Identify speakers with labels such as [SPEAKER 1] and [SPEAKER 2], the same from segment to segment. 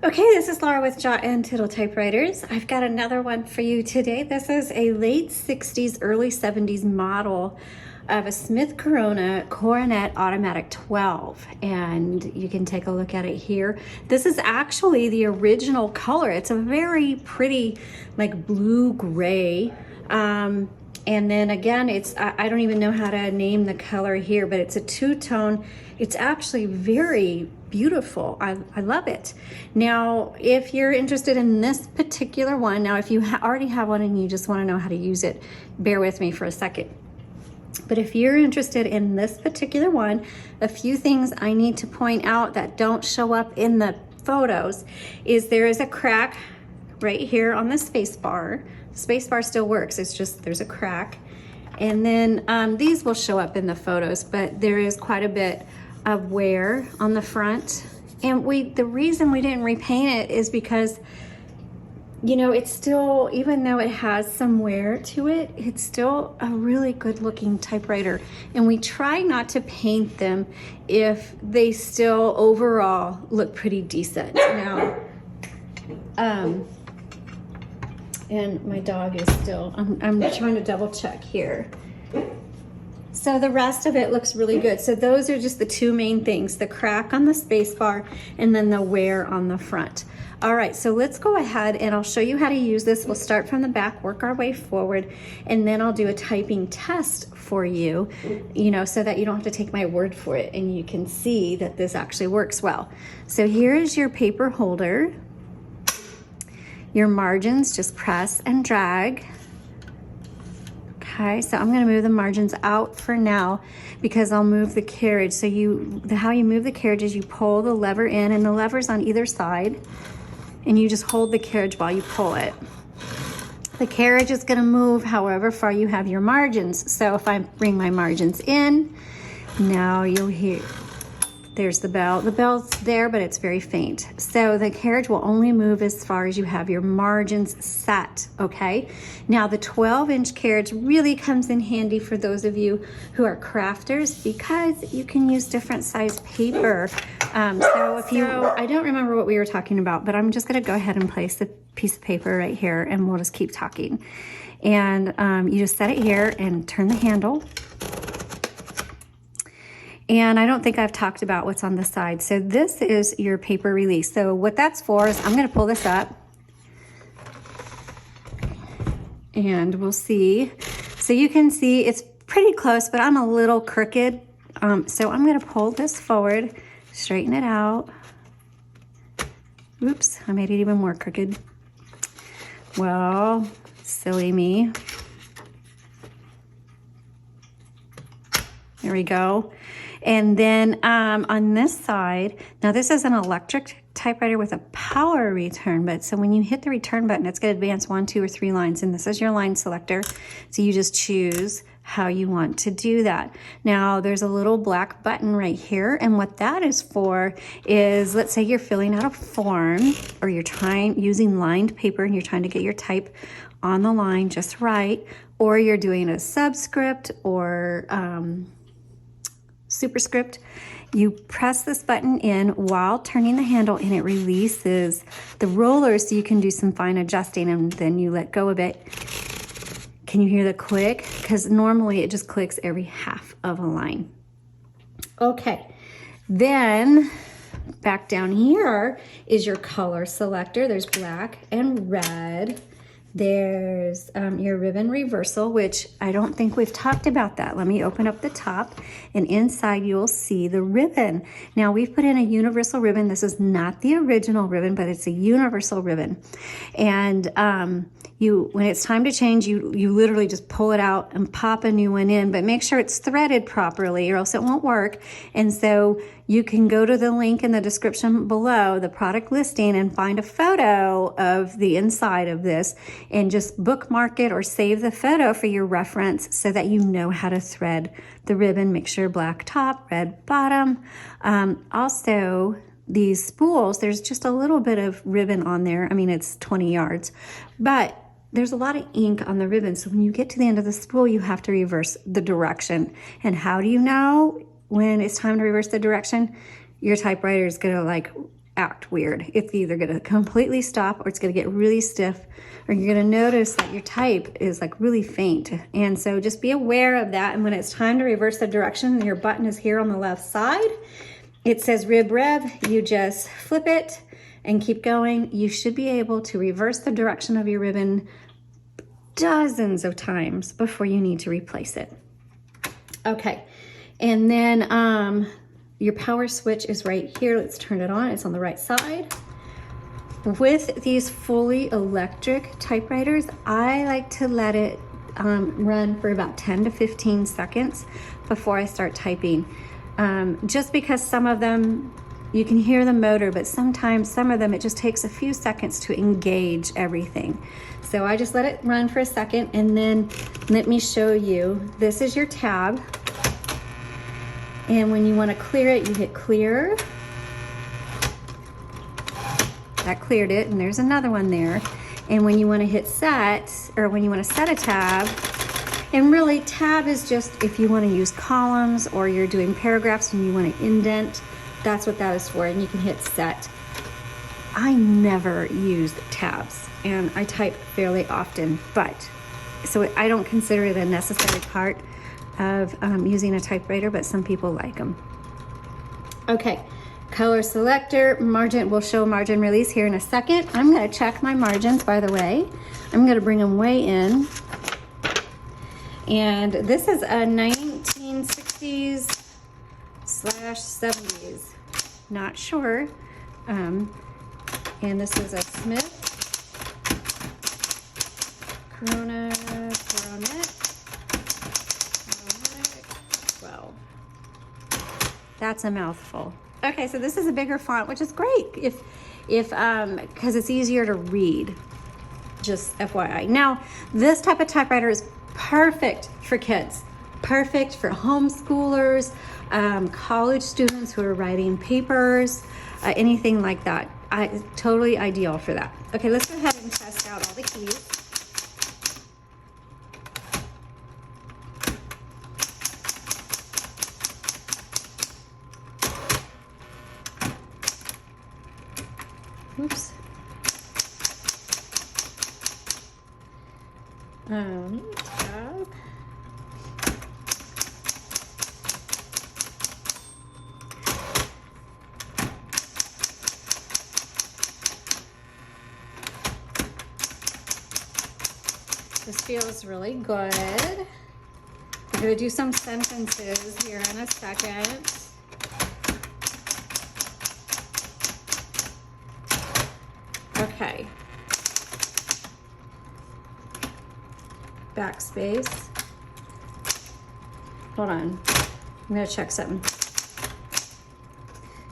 [SPEAKER 1] Okay, this is Laura with Untitled Typewriters. I've got another one for you today. This is a late 60s, early 70s model of a Smith Coronet Automatic 12. And you can take a look at it here. This is actually the original color. It's a very pretty, like blue-gray. And then again, I don't even know how to name the color here, but it's a two-tone. It's actually very beautiful. I love it. Now, if you're interested in this particular one, now if you already have one and you just want to know how to use it, bear with me for a second. But if you're interested in this particular one, a few things I need to point out that don't show up in the photos is there is a crack right here on the space bar. Space bar still works, it's just there's a crack. And then these will show up in the photos, but there is quite a bit of wear on the front. And the reason we didn't repaint it is because, you know, it's still, even though it has some wear to it, it's still a really good looking typewriter. And we try not to paint them if they still overall look pretty decent. Now, and my dog is still, I'm trying to double check here. So the rest of it looks really good. So those are just the two main things, the crack on the space bar and then the wear on the front. All right, so let's go ahead and I'll show you how to use this. We'll start from the back, work our way forward, and then I'll do a typing test for you, you know, so that you don't have to take my word for it and you can see that this actually works well. So here is your paper holder. Your margins, just press and drag. Okay, so I'm gonna move the margins out for now because I'll move the carriage. So how you move the carriage is you pull the lever in, and the lever's on either side, and you just hold the carriage while you pull it. The carriage is gonna move however far you have your margins. So if I bring my margins in, now you'll hear, there's the bell. The bell's there, but it's very faint. So the carriage will only move as far as you have your margins set, okay? Now the 12-inch carriage really comes in handy for those of you who are crafters because you can use different size paper. I don't remember what we were talking about, but I'm just gonna go ahead and place the piece of paper right here and we'll just keep talking. And you just set it here and turn the handle. And I don't think I've talked about what's on the side. So this is your paper release. So what that's for is I'm gonna pull this up and we'll see. So you can see it's pretty close, but I'm a little crooked. So I'm gonna pull this forward, straighten it out. Oops, I made it even more crooked. Well, silly me. There we go. And then on this side, now this is an electric typewriter with a power return button. So when you hit the return button, it's going to advance 1, 2, or 3 lines. And this is your line selector. So you just choose how you want to do that. Now there's a little black button right here. And what that is for is, let's say you're filling out a form or you're using lined paper and you're trying to get your type on the line just right. Or you're doing a subscript or superscript. You press this button in while turning the handle and it releases the roller so you can do some fine adjusting, and then you let go of it. Can you hear the click? Because normally it just clicks every half of a line. Okay, then back down here is your color selector. There's black and red. There's your ribbon reversal, which I don't think we've talked about that. Let me open up the top, and inside you'll see the ribbon. Now we've put in a universal ribbon. This is not the original ribbon, but it's a universal ribbon. And when it's time to change, you literally just pull it out and pop a new one in, but make sure it's threaded properly or else it won't work. And so you can go to the link in the description below, the product listing, and find a photo of the inside of this and just bookmark it or save the photo for your reference so that you know how to thread the ribbon. Make sure black top, red bottom. Also, these spools, there's just a little bit of ribbon on there. I mean, it's 20 yards, but there's a lot of ink on the ribbon. So when you get to the end of the spool, you have to reverse the direction. And how do you know when it's time to reverse the direction? Your typewriter is gonna like act weird. It's either gonna completely stop or it's gonna get really stiff, or you're gonna notice that your type is like really faint. And so just be aware of that. And when it's time to reverse the direction, your button is here on the left side. It says rib rev, you just flip it and keep going. You should be able to reverse the direction of your ribbon dozens of times before you need to replace it. Okay, and then your power switch is right here. Let's turn it on. It's on the right side. With these fully electric typewriters, I like to let it run for about 10 to 15 seconds before I start typing. Just because some of them, you can hear the motor, but sometimes some of them, it just takes a few seconds to engage everything. So I just let it run for a second, and then let me show you. This is your tab. And when you want to clear it, you hit clear. That cleared it, and there's another one there. And when you want to hit set, or when you want to set a tab, and really tab is just if you want to use columns or you're doing paragraphs and you want to indent, that's what that is for, and you can hit set. I never use tabs, and I type fairly often, but so I don't consider it a necessary part of using a typewriter, but some people like them. Okay, color selector, margin, we'll show margin release here in a second. I'm gonna check my margins, by the way. I'm gonna bring them way in. And this is a 1960s/70s, not sure. And this is a Smith Coronet. 12. That's a mouthful. Okay, so this is a bigger font, which is great if because it's easier to read. Just FYI. Now, this type of typewriter is perfect for kids, perfect for homeschoolers, college students who are writing papers, anything like that. Totally ideal for that. Okay, let's go ahead and test out all the keys. Oops. Tab. This feels really good. We're going to do some sentences here in a second. Okay. Backspace. Hold on. I'm going to check something.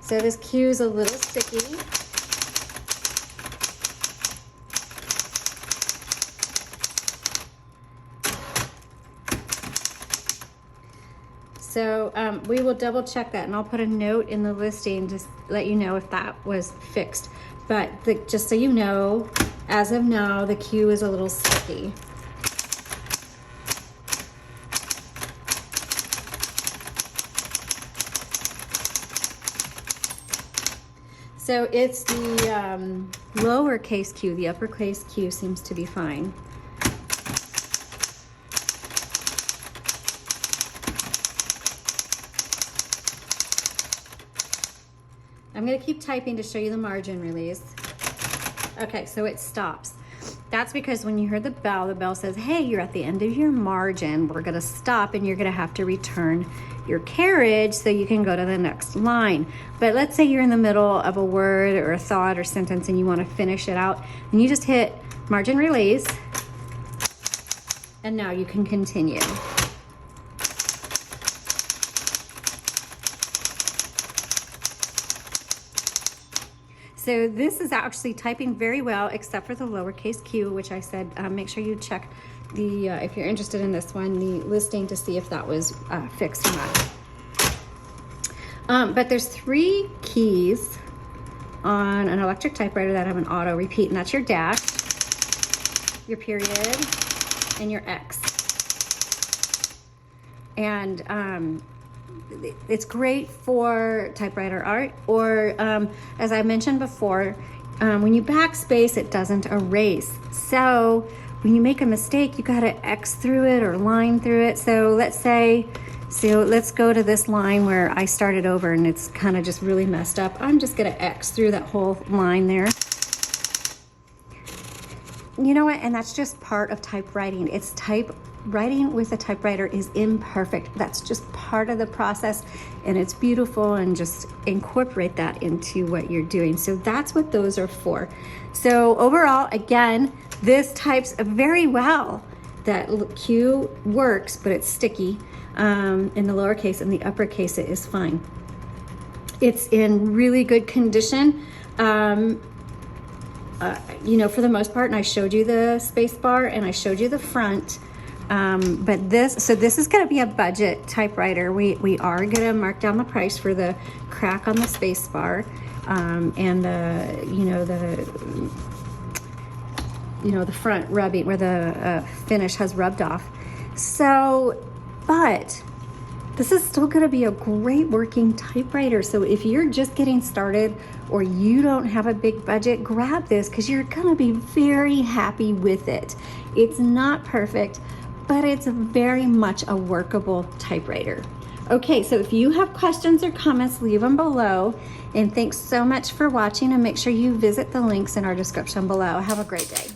[SPEAKER 1] So this Q is a little sticky. So we will double check that, and I'll put a note in the listing to let you know if that was fixed. But just so you know, as of now, the Q is a little sticky. So it's the lowercase q, the uppercase Q seems to be fine. I'm going to keep typing to show you the margin release. Okay, so it stops. That's because when you hear the bell says, hey, you're at the end of your margin. We're going to stop, and you're going to have to return your carriage so you can go to the next line. But let's say you're in the middle of a word or a thought or sentence and you want to finish it out, and you just hit margin release, and now you can continue. So this is actually typing very well, except for the lowercase q, which I said make sure you check the, if you're interested in this one, the listing to see if that was fixed or not. But there's 3 keys on an electric typewriter that have an auto repeat, and that's your dash, your period, and your X. And it's great for typewriter art, or as I mentioned before, when you backspace, it doesn't erase. So when you make a mistake, you gotta X through it or line through it. So let's go to this line where I started over and it's kind of just really messed up. I'm just gonna X through that whole line there. You know what? And that's just part of typewriting. Writing with a typewriter is imperfect. That's just part of the process, and it's beautiful, and just incorporate that into what you're doing. So that's what those are for. So overall, again, this types very well. That Q works, but it's sticky. In the lowercase and the uppercase, it is fine. It's in really good condition. You know, for the most part, and I showed you the space bar and I showed you the front. But this is going to be a budget typewriter. We are going to mark down the price for the crack on the space bar, and the front rubbing where the finish has rubbed off. So, but this is still going to be a great working typewriter. So if you're just getting started or you don't have a big budget, grab this because you're going to be very happy with it. It's not perfect, but it's very much a workable typewriter. Okay, so if you have questions or comments, leave them below. And thanks so much for watching, and make sure you visit the links in our description below. Have a great day.